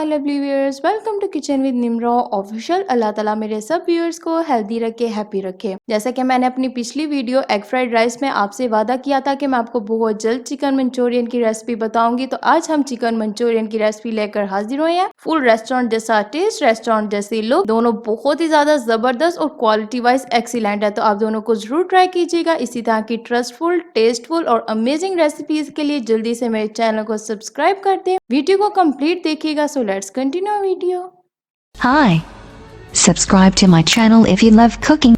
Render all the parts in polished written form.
Lovely viewers, welcome to kitchen with Nimra official. अल्लाह ताला मेरे सब व्यूअर्स को हेल्दी रखे, हैप्पी रखे। जैसा कि मैंने अपनी पिछली वीडियो एग फ्राइड राइस में आपसे वादा किया था कि मैं आपको बहुत जल्द चिकन मंचूरियन की रेसिपी बताऊंगी, तो आज हम चिकन मंचूरियन की रेसिपी लेकर हाजिर हुए हैं। फुल रेस्टोरेंट जैसा टेस्ट, रेस्टोरेंट जैसी लुक, दोनों बहुत ही ज्यादा जबरदस्त और क्वालिटी वाइज एक्सीलेंट है। तो आप दोनों को जरूर ट्राई कीजिएगा। इसी तरह की ट्रस्टफुल, टेस्टफुल और अमेजिंग रेसिपीज के लिए जल्दी से मेरे चैनल को सब्सक्राइब कर दें, वीडियो को कंप्लीट देखिएगा। So let's continue video. Hi. Subscribe to my channel if you love cooking.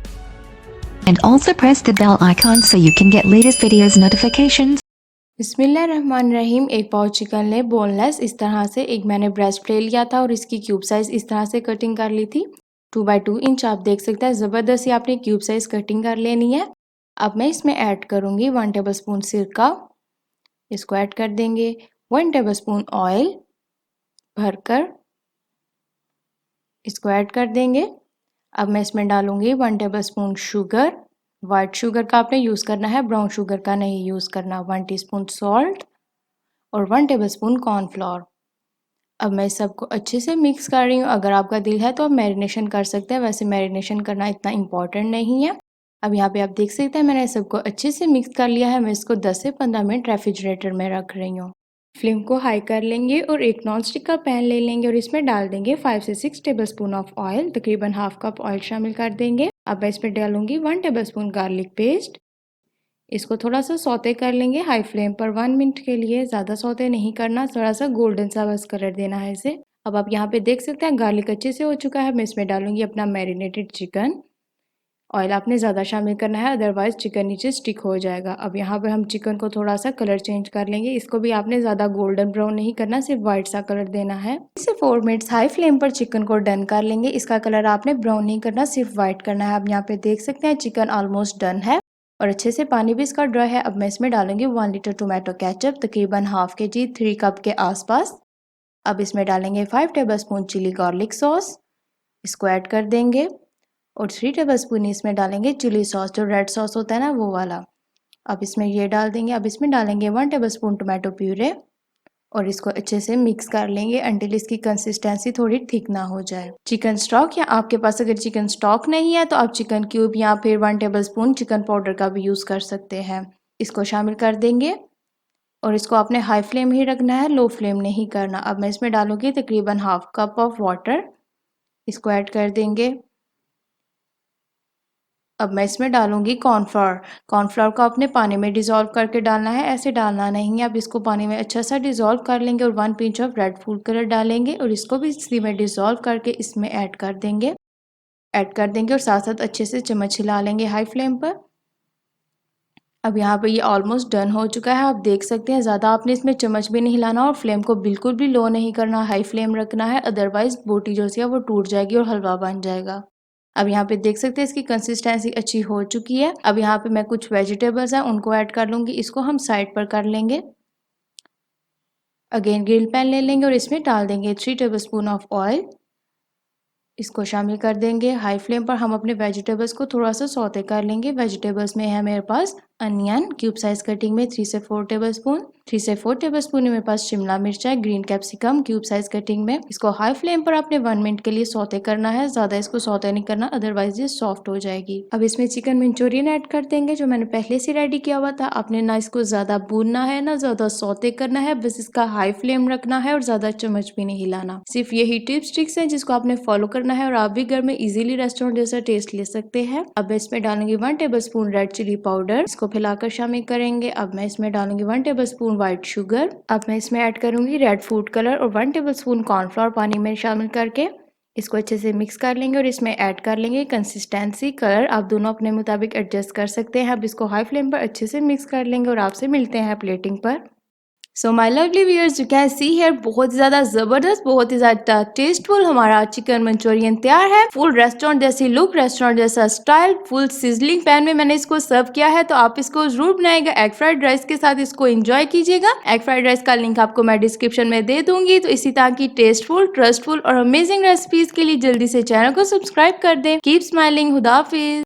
And also press the bell icon so you can get latest videos notifications. बिस्मिल्लाहिर्रहमानिर्रहीम। एक पाव चिकन ले, boneless. इस तरह से एक मैंने ब्रेस्ट ले लिया था और इसकी क्यूब साइज इस तरह से कटिंग कर ली थी। 2x2 इंच आप देख सकते हैं। ज़बरदस्त ही आपने क्यूब साइज कटिंग कर लेनी है। अब मैं इसमें ऐड करूँगी 1 टेबल स्पून सिरका, इसको ऐड कर देंगे। 1 टेबल स्पून ऑयल भरकर इसको ऐड कर देंगे। अब मैं इसमें डालूंगी 1 table spoon sugar. White sugar का आपने यूज़ करना है, ब्राउन शुगर का नहीं यूज़ करना। 1 टीस्पून सॉल्ट और 1 टेबल स्पून कॉर्नफ्लोर। अब मैं इस सबको अच्छे से मिक्स कर रही हूँ। अगर आपका दिल है तो आप मैरिनेशन कर सकते हैं, वैसे मैरिनेशन करना इतना इम्पॉर्टेंट नहीं है। अब यहाँ पे आप देख सकते हैं मैंने सबको अच्छे से मिक्स कर लिया है। मैं इसको 10 से 15 मिनट रेफ्रिजरेटर में रख रही हूँ। फ्लेम को हाई कर लेंगे और एक नॉन स्टिक का पैन ले लेंगे और इसमें डाल देंगे 5 से 6 टेबल स्पून ऑफ ऑयल, तकरीबन हाफ कप ऑयल शामिल कर देंगे। अब मैं इसमें डालूंगी 1 टेबल स्पून गार्लिक पेस्ट। इसको थोड़ा सा सौते कर लेंगे हाई फ्लेम पर 1 मिनट के लिए। ज़्यादा सौते नहीं करना, थोड़ा सा गोल्डन सा बस कलर देना है इसे। अब आप यहाँ पे देख सकते हैं गार्लिक अच्छे से हो चुका है। मैं इसमें डालूंगी अपना मैरिनेटेड चिकन। ऑयल आपने ज़्यादा शामिल करना है, अदरवाइज चिकन नीचे स्टिक हो जाएगा। अब यहाँ पर हम चिकन को थोड़ा सा कलर चेंज कर लेंगे। इसको भी आपने ज़्यादा गोल्डन ब्राउन नहीं करना, सिर्फ वाइट सा कलर देना है। इसे 4 मिनट्स हाई फ्लेम पर चिकन को डन कर लेंगे। इसका कलर आपने ब्राउन नहीं करना, सिर्फ वाइट करना है। अब यहाँ पे देख सकते हैं चिकन ऑलमोस्ट डन है और अच्छे से पानी भी इसका ड्राई है। अब मैं इसमें डालूंगी 1 लीटर टोमेटो केचप, तकरीबन हाफ के जी, 3 कप के आसपास। अब इसमें डालेंगे 5 tablespoon chilli garlic sauce, इसको ऐड कर देंगे। और 3 टेबल स्पून इसमें डालेंगे चिली सॉस, जो रेड सॉस होता है ना वो वाला। अब इसमें ये डाल देंगे। अब इसमें डालेंगे 1 टेबल स्पून टोमेटो प्यूरे और इसको अच्छे से मिक्स कर लेंगे अंटिल इसकी कंसिस्टेंसी थोड़ी थिक ना हो जाए। चिकन स्टॉक, या आपके पास अगर चिकन स्टॉक नहीं है तो आप चिकन क्यूब या फिर 1 टेबल स्पून चिकन पाउडर का भी यूज़ कर सकते हैं। इसको शामिल कर देंगे और इसको आपने हाई फ्लेम ही रखना है, लो फ्लेम नहीं करना। अब मैं इसमें डालूंगी तकरीबन हाफ कप ऑफ वाटर, इसको ऐड कर देंगे। अब मैं इसमें डालूंगी कॉर्नफ्लोर। कॉर्नफ्लोर को आपने पानी में डिज़ोल्व करके डालना है, ऐसे डालना नहीं है। अब इसको पानी में अच्छा सा डिज़ोल्व कर लेंगे और 1 pinch of red food colour डालेंगे और इसको भी इसी में डिज़ोल्व करके इसमें ऐड कर देंगे। और साथ साथ अच्छे से चम्मच हिला लेंगे हाई फ्लेम पर। अब यहाँ पे ये ऑलमोस्ट डन हो चुका है, आप देख सकते हैं। ज़्यादा आपने इसमें चम्मच भी नहीं हिलाना और फ्लेम को बिल्कुल भी लो नहीं करना, हाई फ्लेम रखना है, अदरवाइज बोटी जो सी है वो टूट जाएगी और हलवा बन जाएगा। अब यहाँ पे देख सकते हैं इसकी कंसिस्टेंसी अच्छी हो चुकी है। अब यहाँ पे मैं कुछ वेजिटेबल्स हैं उनको ऐड कर लूँगी। इसको हम साइड पर कर लेंगे। अगेन ग्रिल पैन ले लेंगे और इसमें डाल देंगे 3 टेबल स्पून ऑफ ऑयल, इसको शामिल कर देंगे। हाई फ्लेम पर हम अपने वेजिटेबल्स को थोड़ा सा सौते कर लेंगे। वेजिटेबल्स में है मेरे पास अनियन क्यूब साइज कटिंग में 3 से 4 टेबल स्पून मेरे पास शिमला मिर्च है, green capsicum cube size cutting में। इसको हाई फ्लेम पर आपने 1 मिनट के लिए सौते करना है, ज़्यादा इसको सौते नहीं करना, अदरवाइज ये सॉफ्ट हो जाएगी। अब इसमें चिकन मंचूरियन ऐड कर देंगे जो मैंने पहले से रेडी किया हुआ था। आपने ना इसको ज़्यादा भूनना है ना ज़्यादा सौते करना है, बस इसका हाई फ्लेम रखना है और ज़्यादा चम्मच भी नहीं हिलाना। सिर्फ यही टिप्स ट्रिक्स हैं जिसको आपने फॉलो करना है और आप भी घर में इजीली रेस्टोरेंट जैसा टेस्ट ले सकते हैं। अब इसमें डालेंगे 1 tablespoon red chilli powder, इसको फैलाकर शामिल करेंगे। अब मैं इसमें डालूंगी 1 टेबल स्पून व्हाइट शुगर। अब मैं इसमें ऐड करूंगी रेड फूड कलर और 1 टेबल स्पून कॉर्नफ्लोर पानी में शामिल करके इसको अच्छे से मिक्स कर लेंगे और इसमें ऐड कर लेंगे कंसिस्टेंसी। कलर आप दोनों अपने मुताबिक एडजस्ट कर सकते हैं। अब इसको हाई फ्लेम पर अच्छे से मिक्स कर लेंगे और आपसे मिलते हैं प्लेटिंग पर। So my lovely viewers, you can see here बहुत ज़्यादा ज़बरदस्त, बहुत ही ज़्यादा टेस्टफुल हमारा चिकन मंचूरियन तैयार है। फुल रेस्टोरेंट जैसी लुक, रेस्टोरेंट जैसा स्टाइल, फुल सिजलिंग पैन में मैंने इसको सर्व किया है। तो आप इसको जरूर बनाएगा, एग फ्राइड राइस के साथ इसको एंजॉय कीजिएगा। एग फ्राइड राइस का लिंक आपको मैं डिस्क्रिप्शन में दे दूंगी। तो इसी तरह की टेस्टफुल, ट्रस्टफुल और अमेजिंग रेसिपीज के लिए जल्दी से चैनल को सब्सक्राइब कर दें। कीप स्माइलिंग, खुदा हाफिज।